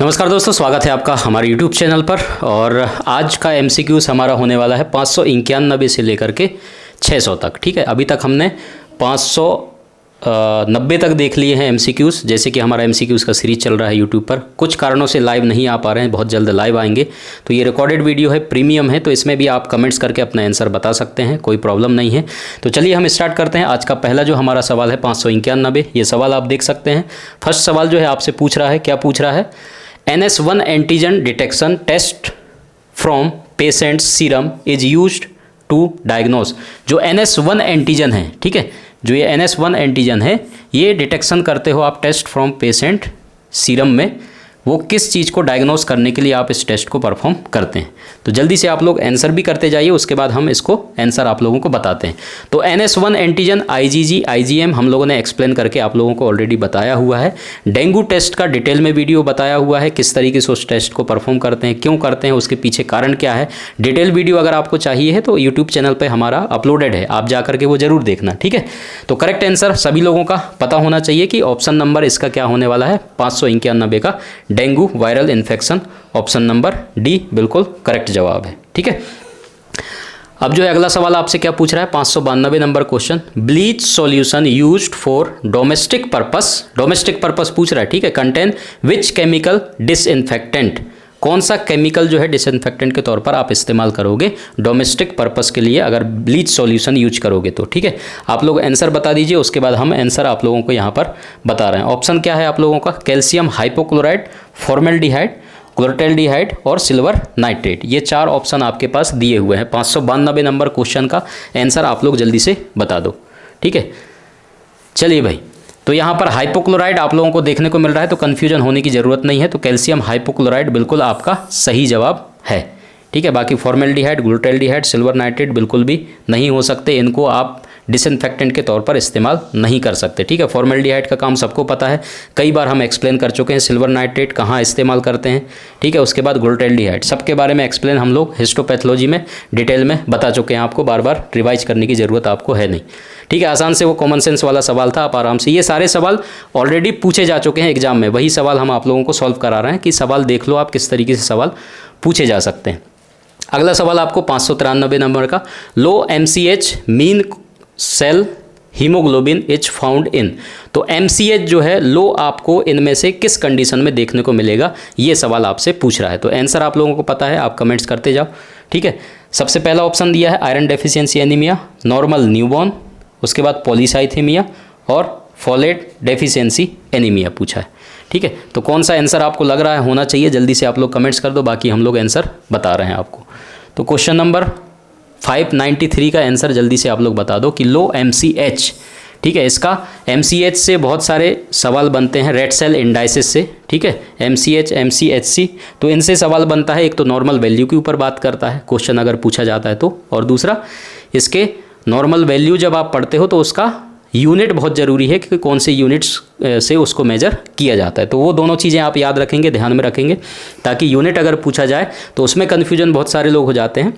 नमस्कार दोस्तों, स्वागत है आपका हमारे YouTube चैनल पर। और आज का MCQs हमारा होने वाला है 591 से लेकर के 600 तक। ठीक है, अभी तक हमने 590 तक देख लिए हैं MCQs। जैसे कि हमारा MCQs का सीरीज चल रहा है YouTube पर, कुछ कारणों से लाइव नहीं आ पा रहे हैं, बहुत जल्द लाइव आएंगे। तो ये रिकॉर्डेड वीडियो है, प्रीमियम है, तो इसमें भी आप कमेंट्स करके अपना आंसर बता सकते हैं, कोई प्रॉब्लम नहीं है। तो चलिए हम स्टार्ट करते हैं। आज का पहला जो हमारा सवाल है 591, ये सवाल आप देख सकते हैं। फर्स्ट सवाल जो है आपसे पूछ रहा है, क्या पूछ रहा है? NS1 antigen detection test from patient serum is used to diagnose. जो NS1 एंटीजन है, ठीक है, जो ये NS1 एंटीजन है, ये डिटेक्शन करते हो आप टेस्ट फ्रॉम पेशेंट सीरम में, वो किस चीज़ को डायग्नोस करने के लिए आप इस टेस्ट को परफॉर्म करते हैं। तो जल्दी से आप लोग आंसर भी करते जाइए, उसके बाद हम इसको आंसर आप लोगों को बताते हैं। तो NS1 एंटीजन IgG IgM हम लोगों ने एक्सप्लेन करके आप लोगों को ऑलरेडी बताया हुआ है। डेंगू टेस्ट का डिटेल में वीडियो बताया हुआ है, किस तरीके से उस टेस्ट को परफॉर्म करते हैं, क्यों करते हैं, उसके पीछे कारण क्या है। डिटेल वीडियो अगर आपको चाहिए है तो यूट्यूब चैनल पर हमारा अपलोडेड है, आप जा करके वो जरूर देखना। ठीक है, तो करेक्ट आंसर सभी लोगों का पता होना चाहिए कि ऑप्शन नंबर इसका क्या होने वाला है, 591 का dengue viral infection. Option number D बिल्कुल करेक्ट जवाब है। ठीक है, अब जो है अगला सवाल आपसे क्या पूछ रहा है, 592 number question. Bleach solution used for domestic purpose, domestic purpose पूछ रहा है, ठीक है, कंटेन विच केमिकल डिसइंफेक्टेंट। कौन सा केमिकल जो है डिसइंफेक्टेंट के तौर पर आप इस्तेमाल करोगे डोमेस्टिक पर्पस के लिए, अगर ब्लीच सॉल्यूशन यूज करोगे तो। ठीक है, आप लोग आंसर बता दीजिए, उसके बाद हम आंसर आप लोगों को यहाँ पर बता रहे हैं। ऑप्शन क्या है आप लोगों का? कैल्शियम हाइपोक्लोराइड, फॉर्मेल्डिहाइड, क्लोरटेल्डिहाइड और सिल्वर नाइट्रेट। ये चार ऑप्शन आपके पास दिए हुए हैं। 592 नंबर क्वेश्चन का आंसर आप लोग जल्दी से बता दो। ठीक है, चलिए भाई, तो यहाँ पर हाइपोक्लोराइड आप लोगों को देखने को मिल रहा है, तो कन्फ्यूजन होने की ज़रूरत नहीं है। तो कैल्शियम हाइपोक्लोराइड बिल्कुल आपका सही जवाब है। ठीक है, बाकी फॉर्मेल्डिहाइड, ग्लूटेल्डिहाइड, सिल्वर नाइट्रेट बिल्कुल भी नहीं हो सकते, इनको आप डिसइंफेक्टेंट के तौर पर इस्तेमाल नहीं कर सकते। ठीक है, फॉर्मेल्डिहाइड का काम सबको पता है, कई बार हम एक्सप्लेन कर चुके हैं सिल्वर नाइट्रेट कहाँ इस्तेमाल करते हैं। ठीक है, उसके बाद ग्लूटेल्डिहाइड, सबके बारे में एक्सप्लेन हम लोग हिस्टोपैथोलॉजी में डिटेल में बता चुके हैं, आपको बार बार रिवाइज करने की ज़रूरत आपको है नहीं। ठीक है, आसान से वो कॉमन सेंस वाला सवाल था, आप आराम से, ये सारे सवाल ऑलरेडी पूछे जा चुके हैं एग्जाम में, वही सवाल हम आप लोगों को सॉल्व करा रहे हैं कि सवाल देख लो आप किस तरीके से सवाल पूछे जा सकते हैं। अगला सवाल आपको 593 नंबर का, low MCH mean cell haemoglobin is found in. तो MCH जो है लो आपको इनमें से किस कंडीशन में देखने को मिलेगा, ये सवाल आपसे पूछ रहा है। तो आंसर आप लोगों को पता है, आप कमेंट्स करते जाओ। ठीक है, सबसे पहला ऑप्शन दिया है iron deficiency anaemia, normal newborn, उसके बाद पॉलीसाइथेमिया और फोलेट डेफिशिएंसी एनीमिया पूछा है। ठीक है, तो कौन सा आंसर आपको लग रहा है होना चाहिए, जल्दी से आप लोग कमेंट्स कर दो, बाकी हम लोग आंसर बता रहे हैं आपको। तो क्वेश्चन नंबर 593 का आंसर जल्दी से आप लोग बता दो कि लो MCH। ठीक है, इसका MCH से बहुत सारे सवाल बनते हैं, रेड सेल इंडाइसिस से। ठीक है, MCH MCHC, तो इनसे सवाल बनता है। एक तो नॉर्मल वैल्यू के ऊपर बात करता है क्वेश्चन अगर पूछा जाता है तो, और दूसरा इसके नॉर्मल वैल्यू जब आप पढ़ते हो तो उसका यूनिट बहुत ज़रूरी है कि कौन से यूनिट्स से उसको मेजर किया जाता है। तो वो दोनों चीज़ें आप याद रखेंगे, ध्यान में रखेंगे, ताकि यूनिट अगर पूछा जाए तो उसमें कन्फ्यूजन बहुत सारे लोग हो जाते हैं।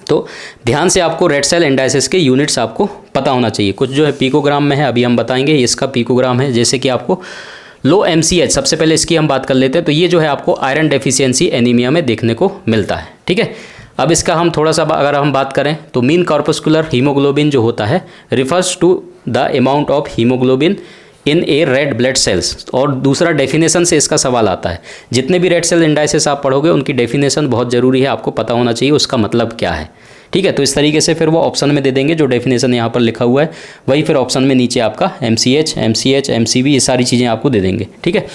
तो ध्यान से आपको रेड सेल इंडाइसिस के यूनिट्स आपको पता होना चाहिए। कुछ जो है पिकोग्राम में है, अभी हम बताएंगे, इसका पिकोग्राम है। जैसे कि आपको लो MCH, सबसे पहले इसकी हम बात कर लेते हैं। तो ये जो है आपको आयरन डेफिशिएंसी एनीमिया में देखने को मिलता है। ठीक है, अब इसका हम थोड़ा सा अगर हम बात करें तो मीन कॉर्पस्कुलर हीमोग्लोबिन जो होता है refers to the amount of haemoglobin in a red blood cells. और दूसरा डेफिनेशन से इसका सवाल आता है, जितने भी रेड सेल इंडाइसिस आप पढ़ोगे उनकी डेफिनेशन बहुत ज़रूरी है, आपको पता होना चाहिए उसका मतलब क्या है। ठीक है, तो इस तरीके से फिर वो ऑप्शन में दे देंगे, जो डेफिनेशन यहाँ पर लिखा हुआ है वही फिर ऑप्शन में नीचे आपका MCH MCH MCV ये सारी चीज़ें आपको दे देंगे। ठीक है,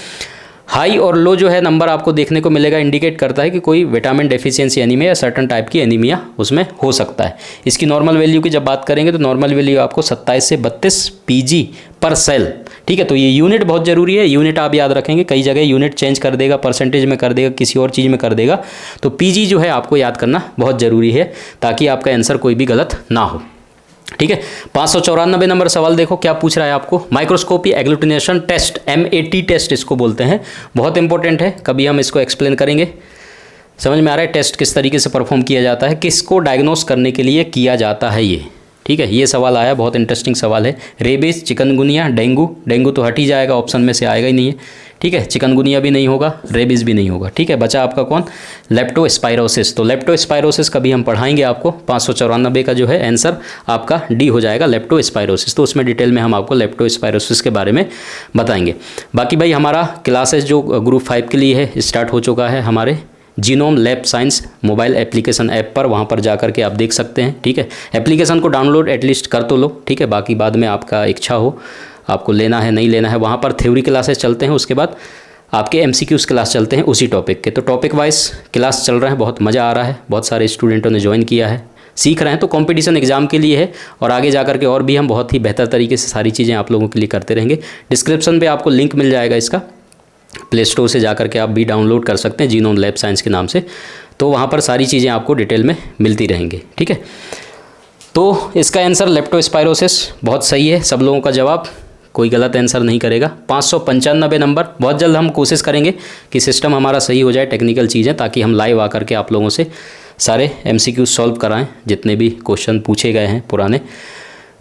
हाई और लो जो है नंबर आपको देखने को मिलेगा, इंडिकेट करता है कि कोई विटामिन डेफिशिएंसी एनीमिया या सर्टन टाइप की एनीमिया उसमें हो सकता है। इसकी नॉर्मल वैल्यू की जब बात करेंगे तो नॉर्मल वैल्यू आपको 27 से 32 PG पर सेल। ठीक है, तो ये यूनिट बहुत ज़रूरी है, यूनिट आप याद रखेंगे, कई जगह यूनिट चेंज कर देगा, परसेंटेज में कर देगा, किसी और चीज़ में कर देगा। तो PG जो है आपको याद करना बहुत ज़रूरी है, ताकि आपका आंसर कोई भी गलत ना हो। ठीक है, 594 नंबर सवाल देखो क्या पूछ रहा है आपको। Microscopy agglutination test, MAT test इसको बोलते हैं, बहुत इंपॉर्टेंट है, कभी हम इसको एक्सप्लेन करेंगे। समझ में आ रहा है टेस्ट किस तरीके से परफॉर्म किया जाता है, किसको डायग्नोस करने के लिए किया जाता है ये। ठीक है, ये सवाल आया, बहुत इंटरेस्टिंग सवाल है। रेबीज, चिकनगुनिया, डेंगू, डेंगू तो हट ही जाएगा, ऑप्शन में से आएगा ही नहीं है, ठीक है। चिकनगुनिया भी नहीं होगा, रेबीज भी नहीं होगा, ठीक है। बचा आपका कौन, लेप्टोस्पायरोसिस। तो लेप्टोस्पायरोसिस कभी हम पढ़ाएंगे आपको, 594 का जो है आंसर आपका डी हो जाएगा, लेप्टोस्पायरोसिस। तो उसमें डिटेल में हम आपको लेप्टोस्पायरोसिस के बारे में बताएंगे। बाकी भाई हमारा क्लासेस जो ग्रुप 5 के लिए है स्टार्ट हो चुका है हमारे genome lab science mobile application app पर, वहाँ पर जा करके आप देख सकते हैं, ठीक है। एप्लीकेशन को डाउनलोड एटलीस्ट कर तो लो, ठीक है। बाकी बाद में आपका इच्छा हो आपको लेना है नहीं लेना है। वहाँ पर थ्योरी क्लासेस चलते हैं, उसके बाद आपके MCQs क्लास चलते हैं उसी टॉपिक के। तो टॉपिक वाइज क्लास चल रहा है, बहुत मज़ा आ रहा है, बहुत सारे स्टूडेंटों ने ज्वाइन किया है, सीख रहे हैं। तो कंपटीशन एग्जाम के लिए है, और आगे जा करके और भी हम बहुत ही बेहतर तरीके से सारी चीज़ें आप लोगों के लिए करते रहेंगे। डिस्क्रिप्शन पे आपको लिंक मिल जाएगा इसका, प्ले स्टोर से जा करके आप भी डाउनलोड कर सकते हैं जीनोम लैब साइंस के नाम से। तो वहाँ पर सारी चीज़ें आपको डिटेल में मिलती रहेंगी, ठीक है। तो इसका आंसर लेप्टोस्पायरोसिस बहुत सही है, सब लोगों का जवाब, कोई गलत आंसर नहीं करेगा। 595 नंबर। बहुत जल्द हम कोशिश करेंगे कि सिस्टम हमारा सही हो जाए, टेक्निकल चीज़ें, ताकि हम लाइव आकर के आप लोगों से सारे MCQ सॉल्व कराएं जितने भी क्वेश्चन पूछे गए हैं पुराने।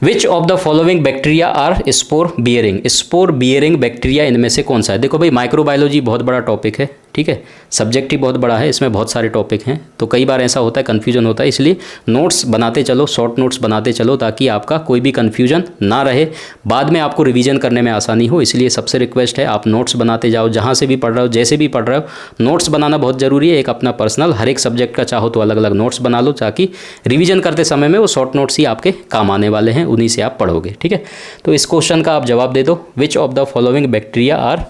Which of the following bacteria are spore bearing, spore bearing bacteria इनमें से कौन सा है। देखो भाई माइक्रोबायोलॉजी बहुत बड़ा टॉपिक है, ठीक है, सब्जेक्ट ही बहुत बड़ा है, इसमें बहुत सारे टॉपिक हैं। तो कई बार ऐसा होता है कन्फ्यूजन होता है, इसलिए नोट्स बनाते चलो, शॉर्ट नोट्स बनाते चलो, ताकि आपका कोई भी कन्फ्यूजन ना रहे, बाद में आपको रिवीजन करने में आसानी हो। इसलिए सबसे रिक्वेस्ट है आप नोट्स बनाते जाओ, जहाँ से भी पढ़ रहे हो, जैसे भी पढ़ रहे हो, नोट्स बनाना बहुत ज़रूरी है। एक अपना पर्सनल हर एक सब्जेक्ट का चाहो तो अलग अलग नोट्स बना लो, ताकि रिवीजन करते समय में वो शॉर्ट नोट्स ही आपके काम आने वाले हैं, उन्हीं से आप पढ़ोगे, ठीक है। तो इस क्वेश्चन का आप जवाब दे दो, which of the following bacteria are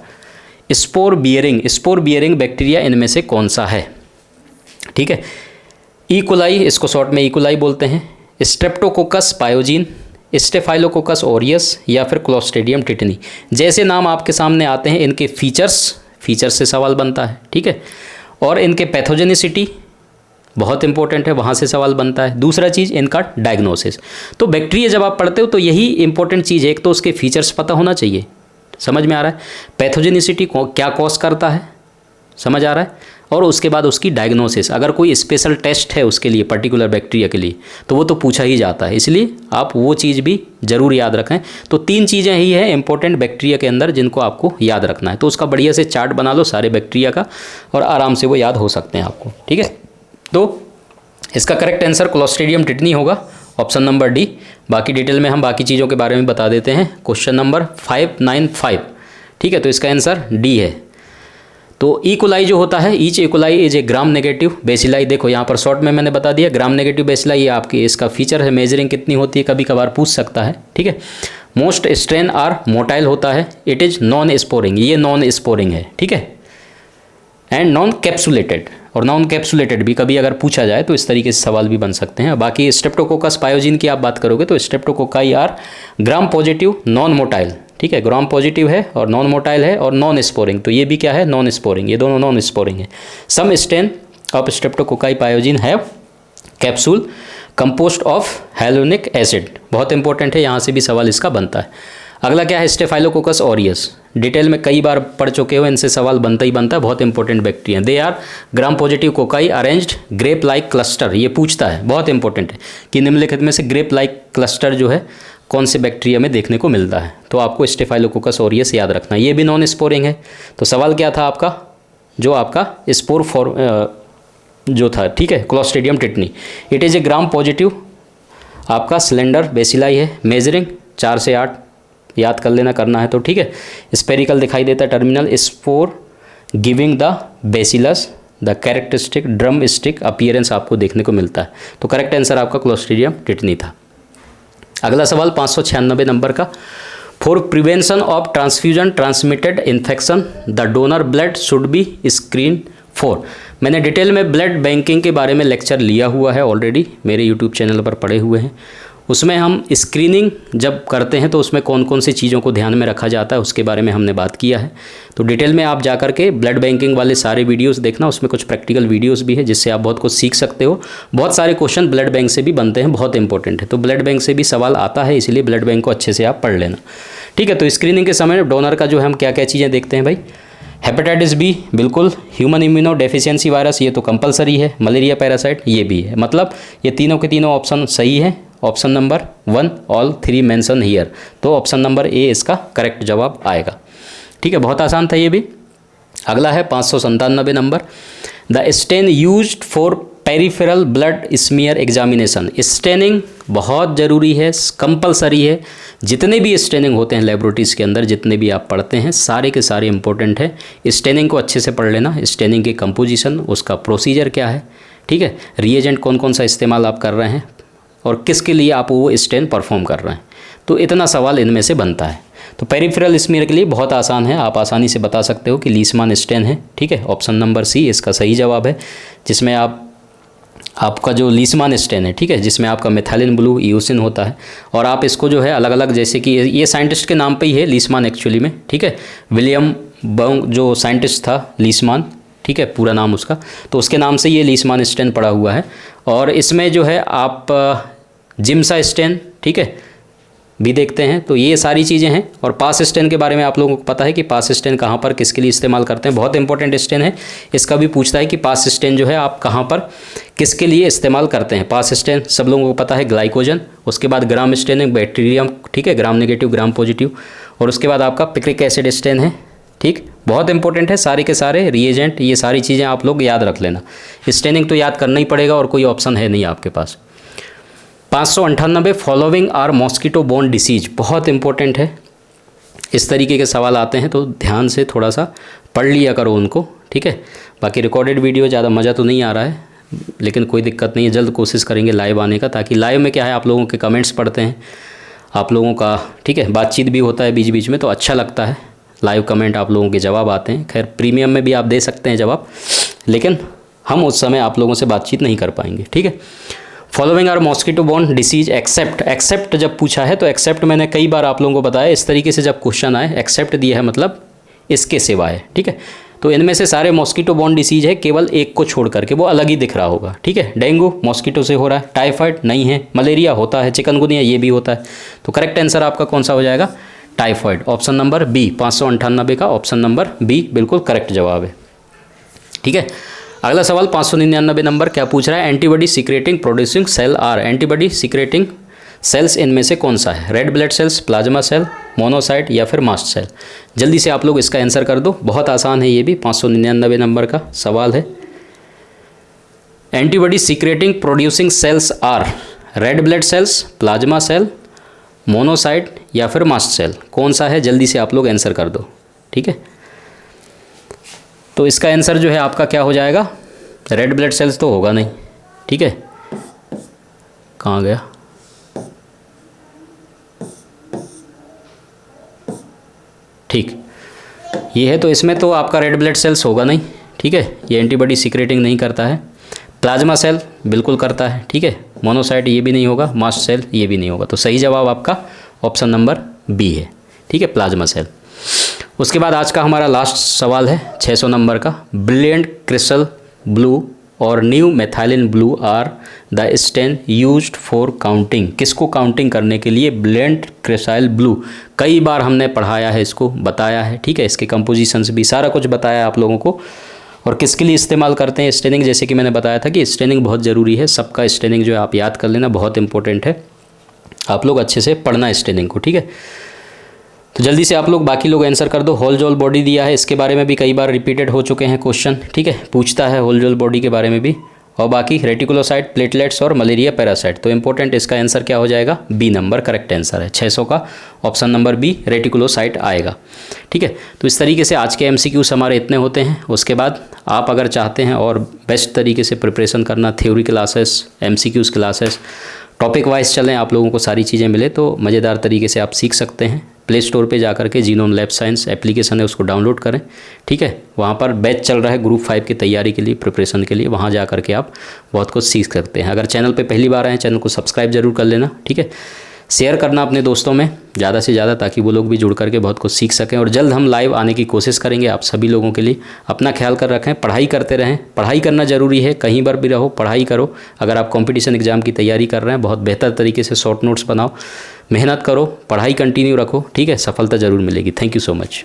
spore bearing bacteria इनमें से कौन सा है, ठीक है। इकोलाई, इसको शॉर्ट में इकोलाई बोलते हैं, स्ट्रेप्टोकोकस पायोजीन, स्टेफाइलोकोकस ओरियस, या फिर क्लोस्ट्रीडियम टिटनी। जैसे नाम आपके सामने आते हैं, इनके फीचर्स से सवाल बनता है, ठीक है, और इनके पैथोजेनिसिटी बहुत इंपॉर्टेंट है, वहाँ से सवाल बनता है। दूसरा चीज़ इनका डायग्नोसिस। तो बैक्टीरिया जब आप पढ़ते हो तो यही इंपॉर्टेंट चीज़ है, एक तो उसके फीचर्स पता होना चाहिए, समझ में आ रहा है, पैथोजेनिसिटी क्या कॉज करता है, समझ आ रहा है, और उसके बाद उसकी डायग्नोसिस। अगर कोई स्पेशल टेस्ट है उसके लिए, पर्टिकुलर बैक्टीरिया के लिए, तो वो तो पूछा ही जाता है, इसलिए आप वो चीज़ भी ज़रूर याद रखें। तो 3 चीज़ें ही हैं इंपॉर्टेंट बैक्टीरिया के अंदर जिनको आपको याद रखना है। तो उसका बढ़िया से चार्ट बना लो सारे बैक्टीरिया का, और आराम से वो याद हो सकते हैं आपको, ठीक है। तो इसका करेक्ट आंसर क्लोस्ट्रीडियम टिटनी होगा, ऑप्शन नंबर डी। बाकी डिटेल में हम बाकी चीज़ों के बारे में बता देते हैं। क्वेश्चन नंबर 595, ठीक है, तो इसका आंसर डी है। तो इकोलाई जो होता है, each E coli is a gram negative bacilli. देखो यहाँ पर शॉर्ट में मैंने बता दिया, ग्राम नेगेटिव बेसिलाई ये आपकी इसका फीचर है, मेजरिंग कितनी होती है कभी कभार पूछ सकता है, ठीक है। मोस्ट स्ट्रेन आर मोटाइल होता है, इट इज़ नॉन स्पोरिंग, ये नॉन स्पोरिंग है, ठीक है, एंड नॉन कैप्सुलेटेड। और नॉन कैप्सुलेटेड भी कभी अगर पूछा जाए तो इस तरीके से सवाल भी बन सकते हैं। बाकी स्ट्रेप्टोकोकस पायोजीन की आप बात करोगे तो streptococci are gram positive non motile, ठीक है, ग्राम पॉजिटिव है और नॉन मोटाइल है और नॉन स्पोरिंग, तो ये भी क्या है, नॉन स्पोरिंग, ये दोनों नॉन स्पोरिंग है। Some strain of streptococci pyogenes have capsule composed of hyaluronic acid, बहुत इंपॉर्टेंट है, यहाँ से भी सवाल इसका बनता है। अगला क्या है, स्टेफाइलोकोकस ऑरियस, डिटेल में कई बार पढ़ चुके हो, इनसे सवाल बनता ही बनता है, बहुत important bacteria. They are gram positive cocci arranged grape like cluster, ये पूछता है, बहुत इंपॉर्टेंट है कि निम्नलिखित में से ग्रेप लाइक क्लस्टर जो है कौन से बैक्टीरिया में देखने को मिलता है। तो आपको स्टेफाइलोकोकस ऑरियस याद रखना, ये भी नॉन स्पोरिंग है। तो सवाल क्या था आपका, जो आपका स्पोर जो था, ठीक है, Clostridium tetani, it is a gram positive आपका सिलेंडर बेसिलाई है, मेजरिंग 4 से 8 याद कर लेना, करना है तो, ठीक है। स्पेरिकल दिखाई देता है, terminal spore giving the bacillus the characteristic drum stick appearance आपको देखने को मिलता है। तो करेक्ट आंसर आपका क्लोस्ट्रीडियम टिटनी था। अगला सवाल 596 नंबर का, for prevention of transfusion transmitted infection the donor blood should be screen for. मैंने डिटेल में ब्लड बैंकिंग के बारे में लेक्चर लिया हुआ है ऑलरेडी, मेरे यूट्यूब चैनल पर पड़े हुए हैं। उसमें हम स्क्रीनिंग जब करते हैं तो उसमें कौन कौन सी चीज़ों को ध्यान में रखा जाता है उसके बारे में हमने बात किया है। तो डिटेल में आप जा कर के ब्लड बैंकिंग वाले सारे वीडियोस देखना, उसमें कुछ प्रैक्टिकल वीडियोस भी है जिससे आप बहुत कुछ सीख सकते हो। बहुत सारे क्वेश्चन ब्लड बैंक से भी बनते हैं, बहुत इंपॉर्टेंट है। तो ब्लड बैंक से भी सवाल आता है, इसलिए ब्लड बैंक को अच्छे से आप पढ़ लेना, ठीक है। तो स्क्रीनिंग के समय डोनर का जो है हम क्या क्या चीज़ें देखते हैं भाई, हेपेटाइटिस बी बिल्कुल, ह्यूमन इम्यूनो डेफिशिएंसी वायरस ये तो कंपलसरी है, मलेरिया पैरासाइट ये भी है, मतलब ये तीनों के तीनों ऑप्शन सही है option number 1 all 3 mention here. तो ऑप्शन नंबर ए इसका करेक्ट जवाब आएगा। ठीक है, बहुत आसान था ये भी। अगला है 597 number, the stain used for peripheral blood smear examination. Staining बहुत ज़रूरी है, कंपलसरी है। जितने भी स्टेनिंग होते हैं लेबोरेटरीज़ के अंदर, जितने भी आप पढ़ते हैं, सारे के सारे इंपॉर्टेंट है। स्टेनिंग को अच्छे से पढ़ लेना, स्टेनिंग की कंपोजिशन, उसका प्रोसीजर क्या है, ठीक है, रिएजेंट कौन कौन सा इस्तेमाल आप कर रहे हैं और किसके लिए आप वो स्टेन परफॉर्म कर रहे हैं। तो इतना सवाल इनमें से बनता है। तो पेरिफेरल स्मीयर के लिए बहुत आसान है, आप आसानी से बता सकते हो कि लीसमान स्टेन है। ठीक है, ऑप्शन नंबर सी इसका सही जवाब है, जिसमें आपका जो लीसमान स्टेन है, ठीक है, जिसमें आपका मेथाइलिन ब्लू ईओसिन होता है। और आप इसको जो है अलग अलग, जैसे कि ये साइंटिस्ट के नाम पे ही है लीसमान एक्चुअली में, ठीक है, विलियम बंग जो साइंटिस्ट था लीसमान, ठीक है, पूरा नाम उसका, तो उसके नाम से ये लीसमान स्टेन पड़ा हुआ है। और इसमें जो है आप जिम्सा स्टेन, ठीक है, भी देखते हैं। तो ये सारी चीज़ें हैं। और पास स्टेन के बारे में आप लोगों को पता है कि पास स्टेन कहाँ पर किसके लिए इस्तेमाल करते हैं, बहुत इंपॉर्टेंट स्टेन है। इसका भी पूछता है कि पास स्टेन जो है आप कहाँ पर किसके लिए इस्तेमाल करते हैं। पास स्टेन सब लोगों को पता है ग्लाइकोजन, उसके बाद ग्राम स्टेन है बैक्टीरियम, ठीक है, ग्राम नेगेटिव ग्राम पॉजिटिव, और उसके बाद आपका पिक्रिक एसिड स्टेन है। ठीक, बहुत इंपॉर्टेंट है, सारे के सारे रिएजेंट, ये सारी चीज़ें आप लोग याद रख लेना। स्टेनिंग तो याद करना ही पड़ेगा और कोई ऑप्शन है नहीं आपके पास। 598 following are mosquito borne disease, बहुत इंपॉर्टेंट है। इस तरीके के सवाल आते हैं तो ध्यान से थोड़ा सा पढ़ लिया करो उनको, ठीक है। बाकी रिकॉर्डेड वीडियो ज़्यादा मज़ा तो नहीं आ रहा है, लेकिन कोई दिक्कत नहीं है, जल्द कोशिश करेंगे लाइव आने का, ताकि लाइव में क्या है आप लोगों के कमेंट्स पढ़ते हैं, आप लोगों का, ठीक है, बातचीत भी होता है बीच बीच में, तो अच्छा लगता है। लाइव कमेंट आप लोगों के जवाब आते हैं। खैर प्रीमियम में भी आप दे सकते हैं जवाब, लेकिन हम उस समय आप लोगों से बातचीत नहीं कर पाएंगे, ठीक है। Following are mosquito borne disease except जब पूछा है तो एक्सेप्ट मैंने कई बार आप लोगों को बताया, इस तरीके से जब क्वेश्चन आए एक्सेप्ट दिया है मतलब इसके सिवाय, ठीक है। तो इनमें से सारे मॉस्किटो बोर्न डिसीज है, केवल एक को छोड़ करके वो अलग ही दिख रहा होगा, ठीक है। डेंगू मॉस्किटो से हो रहा है, टाइफाइड नहीं है, मलेरिया होता है, चिकनगुनिया ये भी होता है। तो करेक्ट आंसर आपका कौन सा हो जाएगा, टाइफाइड, ऑप्शन नंबर बी। 598 का ऑप्शन नंबर बी बिल्कुल करेक्ट जवाब है, ठीक है। अगला सवाल 599 नंबर क्या पूछ रहा है, antibody secreting producing cell are, antibody secreting cells इनमें से कौन सा है, red blood cells, plasma cell, monocyte या फिर मास्ट सेल। जल्दी से आप लोग इसका आंसर कर दो, बहुत आसान है ये भी, 599 नंबर का सवाल है। Antibody secreting producing cells are red blood cells, plasma cell, monocyte या फिर मास्ट सेल, कौन सा है, जल्दी से आप लोग आंसर कर दो, ठीक है। तो इसका आंसर जो है आपका क्या हो जाएगा, रेड ब्लड सेल्स तो होगा नहीं, ठीक है, कहाँ गया, ठीक, ये है, तो इसमें तो आपका रेड ब्लड सेल्स होगा नहीं, ठीक है, ये एंटीबॉडी सीक्रेटिंग नहीं करता है। प्लाज्मा सेल बिल्कुल करता है, ठीक है, मोनोसाइट ये भी नहीं होगा, मास्ट सेल ये भी नहीं होगा। तो सही जवाब आपका ऑप्शन नंबर बी है, ठीक है, प्लाज्मा सेल। उसके बाद आज का हमारा लास्ट सवाल है 600 नंबर का, ब्रिलियंट क्रिस्टल ब्लू और new methylene blue are the stain used for counting, किसको काउंटिंग करने के लिए ब्रिलियंट क्रिस्टल ब्लू, कई बार हमने पढ़ाया है इसको, बताया है, ठीक है, इसके कंपोजिशंस भी सारा कुछ बताया है आप लोगों को। और किसके लिए इस्तेमाल करते हैं स्टेनिंग, जैसे कि मैंने बताया था कि स्टेनिंग बहुत ज़रूरी है, सबका स्टेनिंग जो है आप याद कर लेना, बहुत इंपॉर्टेंट है, आप लोग अच्छे से पढ़ना स्टेनिंग को, ठीक है। तो जल्दी से आप लोग बाकी लोग आंसर कर दो। होल जोल बॉडी दिया है, इसके बारे में भी कई बार रिपीटेड हो चुके हैं क्वेश्चन, ठीक है, पूछता है होल जोल बॉडी के बारे में भी। और बाकी रेटिकुलोसाइट, प्लेटलेट्स और मलेरिया पैरासाइट, तो इंपॉर्टेंट इसका आंसर क्या हो जाएगा, बी नंबर करेक्ट आंसर है, 600 का ऑप्शन नंबर बी रेटिकुलोसाइट आएगा, ठीक है। तो इस तरीके से आज के MCQs हमारे इतने होते हैं। उसके बाद आप अगर चाहते हैं और बेस्ट तरीके से प्रिपरेशन करना, theory classes, MCQs classes, topic wise चलें, आप लोगों को सारी चीज़ें मिले, तो मज़ेदार तरीके से आप सीख सकते हैं। प्ले स्टोर पे जा करके जीनोम लैब साइंस एप्लीकेशन है, उसको डाउनलोड करें, ठीक है। वहाँ पर बैच चल रहा है ग्रुप 5 की तैयारी के लिए, प्रिपरेशन के लिए, वहाँ जा करके आप बहुत कुछ सीख सकते हैं। अगर चैनल पे पहली बार आए, चैनल को सब्सक्राइब जरूर कर लेना, ठीक है। शेयर करना अपने दोस्तों में ज़्यादा से ज़्यादा, ताकि वो लोग भी जुड़ करके बहुत कुछ सीख सकें। और जल्द हम लाइव आने की कोशिश करेंगे आप सभी लोगों के लिए। अपना ख्याल कर रखें, पढ़ाई करते रहें, पढ़ाई करना ज़रूरी है, कहीं पर भी रहो पढ़ाई करो। अगर आप कंपटीशन एग्जाम की तैयारी कर रहे हैं, बहुत बेहतर तरीके से शॉर्ट नोट्स बनाओ, मेहनत करो, पढ़ाई कंटिन्यू रखो, ठीक है, सफलता ज़रूर मिलेगी। Thank you so much.